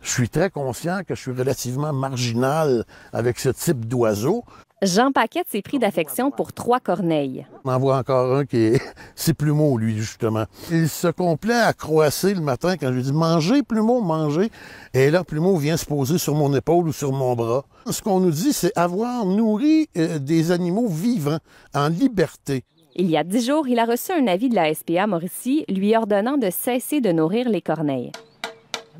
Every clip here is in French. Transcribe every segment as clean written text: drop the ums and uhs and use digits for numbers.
Je suis très conscient que je suis relativement marginal avec ce type d'oiseau. Jean Paquette s'est pris d'affection pour 3 corneilles. On en voit encore un qui est... C'est Plumeau, lui, justement. Il se complaît à croasser le matin quand je lui dis « Mangez, Plumeau, mangez ». Et là, Plumeau vient se poser sur mon épaule ou sur mon bras. Ce qu'on nous dit, c'est avoir nourri des animaux vivants, en liberté. Il y a 10 jours, il a reçu un avis de la SPA Mauricie lui ordonnant de cesser de nourrir les corneilles.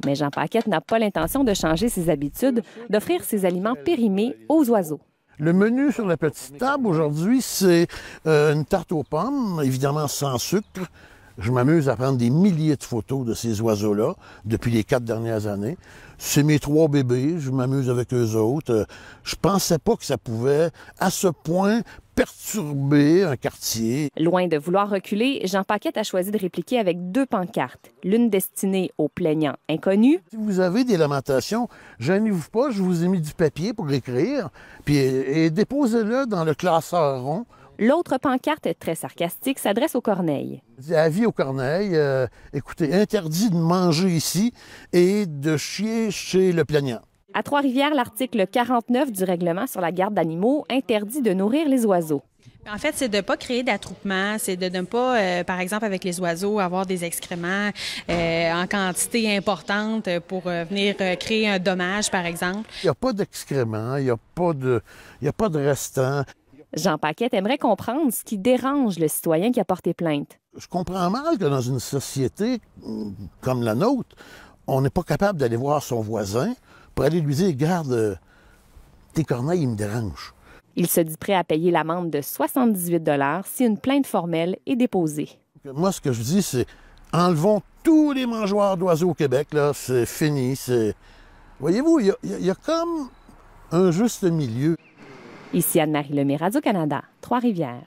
Mais Jean Paquette n'a pas l'intention de changer ses habitudes, d'offrir ses aliments périmés aux oiseaux. Le menu sur la petite table aujourd'hui, c'est une tarte aux pommes, évidemment sans sucre. Je m'amuse à prendre des milliers de photos de ces oiseaux-là depuis les 4 dernières années. C'est mes 3 bébés, je m'amuse avec eux autres. Je pensais pas que ça pouvait, à ce point, perturber un quartier. Loin de vouloir reculer, Jean Paquette a choisi de répliquer avec 2 pancartes, l'une destinée aux plaignants inconnus. Si vous avez des lamentations, gênez-vous pas, je vous ai mis du papier pour écrire, puis et déposez-le dans le classeur rond. L'autre pancarte, très sarcastique, s'adresse aux corneilles. Avis aux corneilles, écoutez, interdit de manger ici et de chier chez le plaignant. À Trois-Rivières, l'article 49 du règlement sur la garde d'animaux interdit de nourrir les oiseaux. En fait, c'est de ne pas créer d'attroupement, c'est de ne pas, par exemple, avec les oiseaux, avoir des excréments en quantité importante pour venir créer un dommage, par exemple. Il n'y a pas d'excréments, il n'y a pas de restants. Jean Paquette aimerait comprendre ce qui dérange le citoyen qui a porté plainte. Je comprends mal que dans une société comme la nôtre, on n'est pas capable d'aller voir son voisin pour aller lui dire « Regarde, tes corneilles, ils me dérangent ». Il se dit prêt à payer l'amende de 78 $ si une plainte formelle est déposée. Moi, ce que je dis, c'est enlevons tous les mangeoires d'oiseaux au Québec, là, c'est fini. Voyez-vous, il y a comme un juste milieu. Ici Anne-Marie Lemay, Radio-Canada, Trois-Rivières.